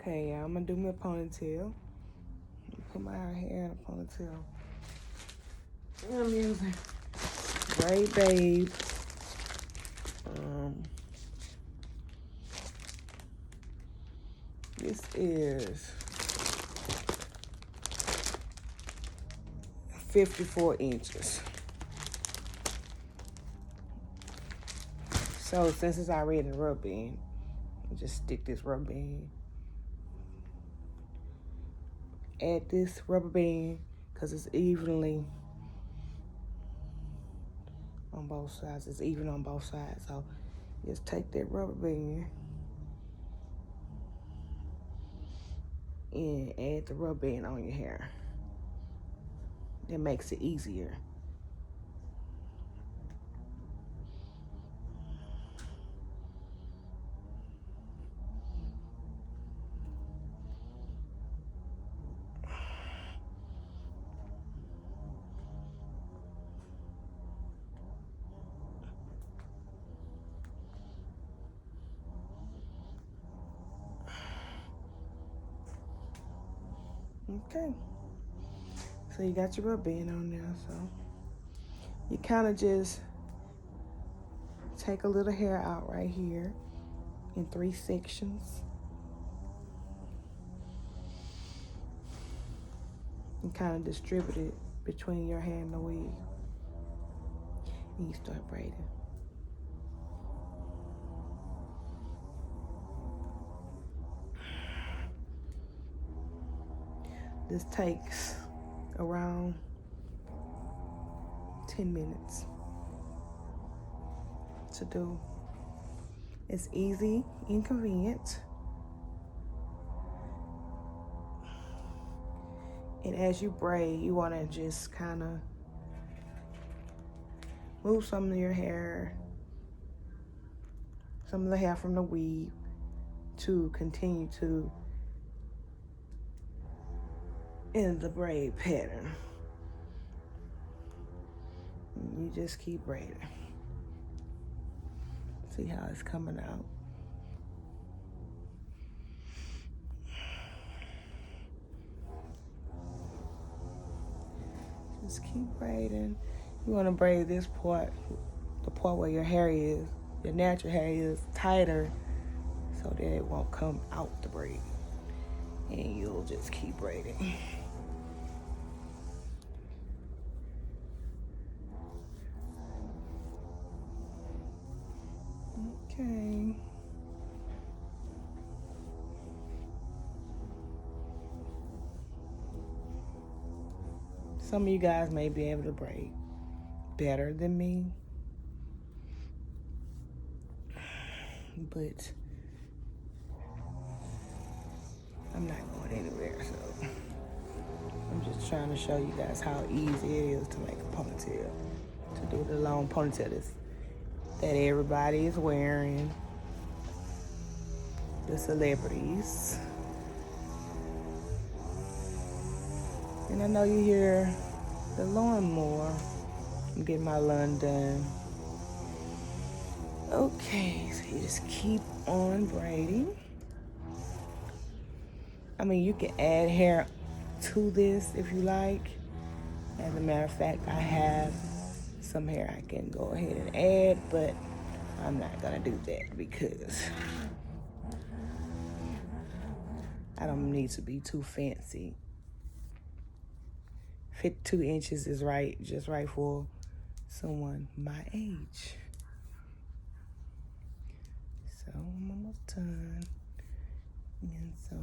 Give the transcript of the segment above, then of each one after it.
Okay, yeah, I'm gonna do me a ponytail. Put my hair in a ponytail. I'm using Braid Babe. This is 54 inches. So since it's already a rubber band, just stick this rubber band. Add this rubber band because it's evenly on both sides. It's even on both sides. So just take that rubber band and add the rubber band on your hair. That makes it easier. Okay. So you got your rubber band on there. So you kind of just take a little hair out right here in 3 sections. And kind of distribute it between your hair and the wig. And you start braiding. This takes around 10 minutes to do. It's easy and convenient. And as you braid, you want to just kind of move some of your hair, some of the hair from the weave to continue to in the braid pattern. You just keep braiding. See how it's coming out. Just keep braiding. You want to braid this part, the part where your hair is, your natural hair is, tighter so that it won't come out the braid. And you'll just keep braiding. Okay. Some of you guys may be able to braid better than me, but I'm not going anywhere, so I'm just trying to show you guys how easy it is to make a ponytail, to do the long ponytail that everybody is wearing, the celebrities. And I know you hear the lawnmower. I'm getting my lawn done. Okay, so you just keep on braiding. I mean, you can add hair to this if you like. As a matter of fact, I have some hair I can go ahead and add, but I'm not gonna do that because I don't need to be too fancy. 52 inches is right, just right for someone my age. So I'm almost done. And so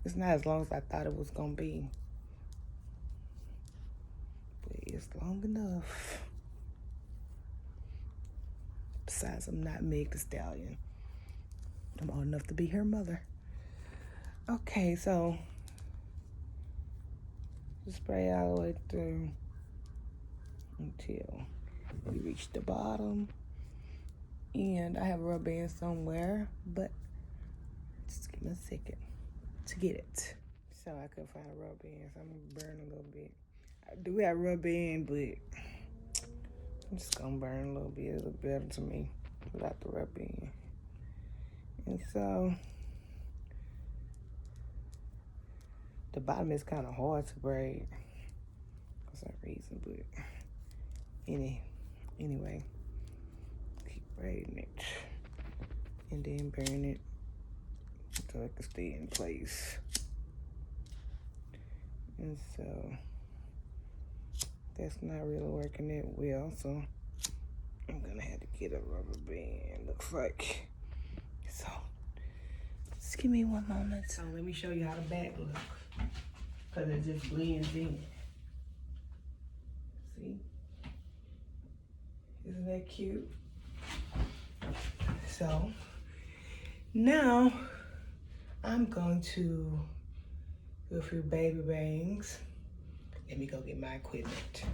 it's not as long as I thought it was gonna be, but it's long enough. Besides, I'm not Megan the Stallion. I'm old enough to be her mother. Okay, so just spray all the way through until we reach the bottom. And I have a rubber band somewhere, but just give me a second to get it. So I couldn't find a rubber band, so I'm gonna burn a little bit. I do have a rubber band, but I'm just gonna burn a little bit. It look better to me without the rubber band. And so The bottom is kind of hard to braid for some reason, but anyway, keep braiding it and then burn it so it can stay in place. And so that's not really working that well, so I'm gonna have to get a rubber band, looks like. So just give me one moment. So let me show you how the back looks, because it just blends in. See? Isn't that cute? So now I'm going to do a few baby bangs. Let me go get my equipment.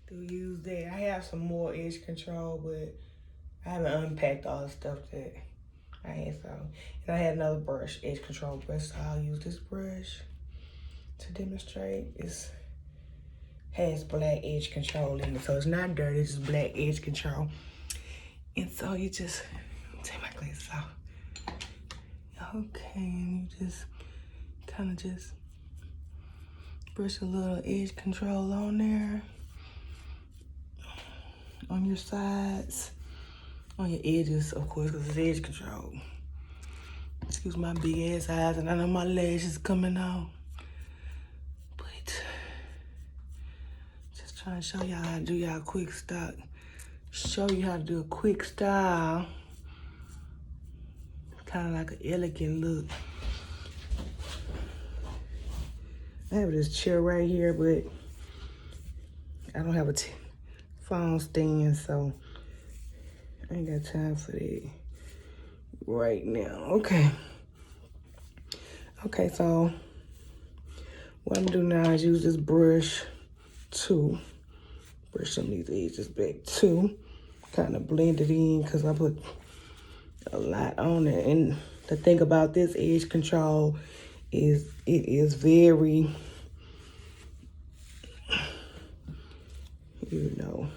Do use that. I have some more edge control, but I haven't unpacked all the stuff that I had. So, and I had another brush, edge control brush. So I'll use this brush to demonstrate. It has black edge control in it, so it's not dirty. It's just black edge control. And so you just take my glasses off. Okay, and you just kind of just brush a little edge control on there, on your sides, on your edges, of course, because it's edge control. Excuse my big ass eyes, and I know my lashes coming out. But just trying to show y'all how to do y'all quick style. Show you how to do a quick style. Kind of like an elegant look. I have this chair right here, but I don't have a phone stand, so I ain't got time for that right now. Okay, so what I'm gonna do now is use this brush to brush some of these edges back too. Kind of blend it in, because I put a lot on it. And the thing about this edge control is it is very, you know,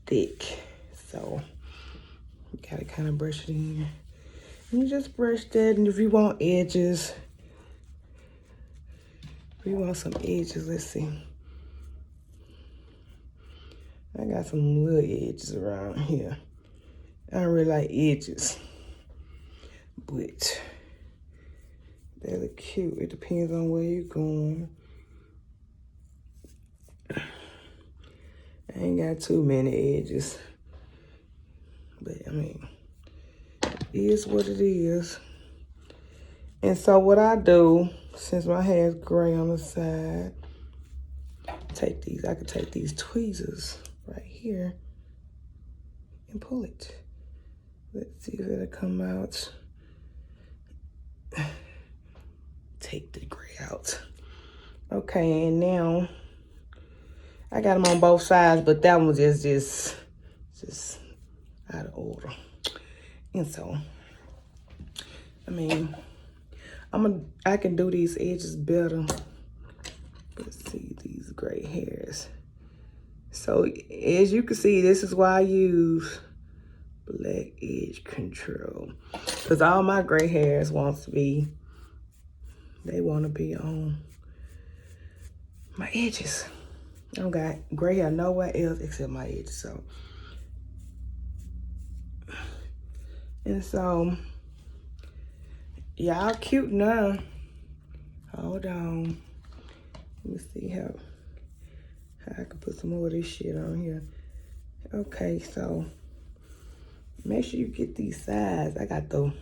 thick. So you gotta kind of brush it in. And you just brush that, and if you want edges, if you want some edges, let's see. I got some little edges around here. I don't really like edges, but they look cute. It depends on where you're going. I ain't got too many edges, but I mean, it is what it is. And so what I do, since my hair is gray on the side, I could take these tweezers right here and pull it. Let's see if it'll come out. Take the gray out. Okay, and now I got them on both sides, but that one was just out of order. And so, I mean, I can do these edges better. Let's see these gray hairs. So as you can see, this is why I use black edge control, because all my gray hairs they want to be on my edges. I don't got gray hair nowhere else except my edges. So, and so y'all cute now. Hold on, let me see how I can put some more of this shit on here. Okay, so make sure you get these sides. I got the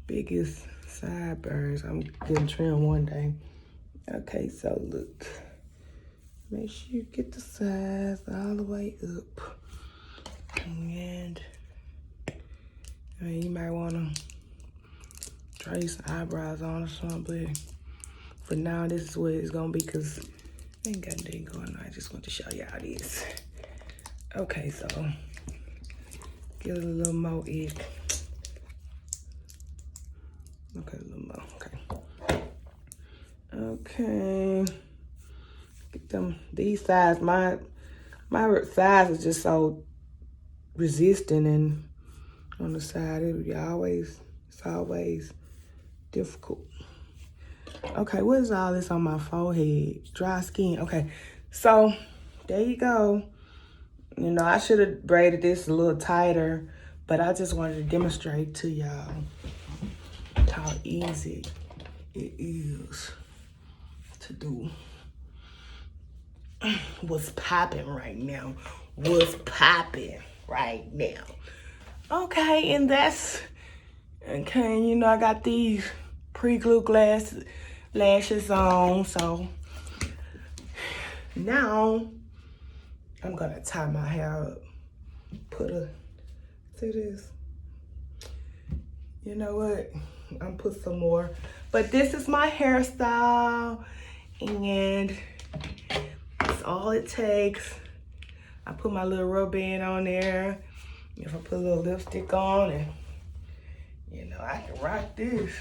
biggest sideburns. I'm getting trimmed one day. Okay, so look. Make sure you get the sides all the way up. And I mean, you might want to try some eyebrows on or something. But for now, this is what it's going to be, because I ain't got nothing going on. I just want to show y'all this. Okay, so get a little more edge. Okay, a little more. Okay. Okay. Get them. These sides. My sides is just so resistant, and on the side you always It's always difficult. Okay, what is all this on my forehead? Dry skin. Okay, so there you go. You know, I should have braided this a little tighter, but I just wanted to demonstrate to y'all how easy it is to do. What's popping right now? What's popping right now? Okay, and that's, okay, you know, I got these pre-glue lashes on, so now I'm gonna tie my hair up. See this? You know what? I'm put some more. But this is my hairstyle, and that's all it takes. I put my little rubber band on there. If I put a little lipstick on, and you know, I can rock this.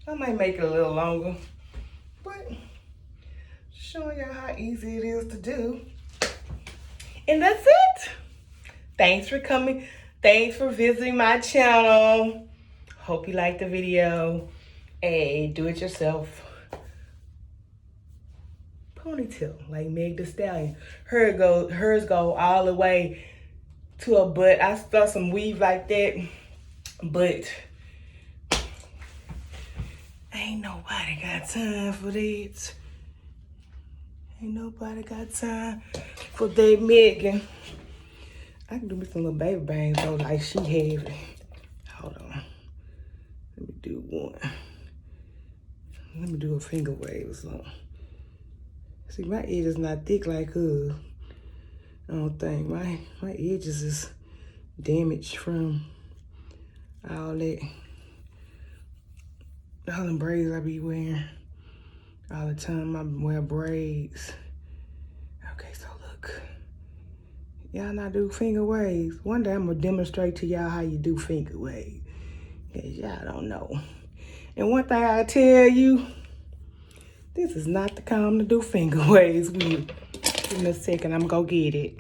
I might make it a little longer, but showing y'all how easy it is to do. And that's it. Thanks for coming. Thanks for visiting my channel. Hope you liked the video. A do-it-yourself ponytail like Megan the Stallion. Hers go all the way to a butt. I saw some weave like that, but ain't nobody got time for that. Ain't nobody got time for that, Megan. I can do me some little baby bangs though, like she have it. Hold on. Let me do one. Let me do a finger wave or something. See, my edge is not thick like hers. I don't think. My edges is damaged from all them braids I be wearing all the time. I wear braids. Okay, so look. Y'all not do finger waves. One day I'm gonna demonstrate to y'all how you do finger waves. Cause y'all don't know. And one thing I tell you, this is not the time to do finger waves with. Give me a second, I'm gonna go get it.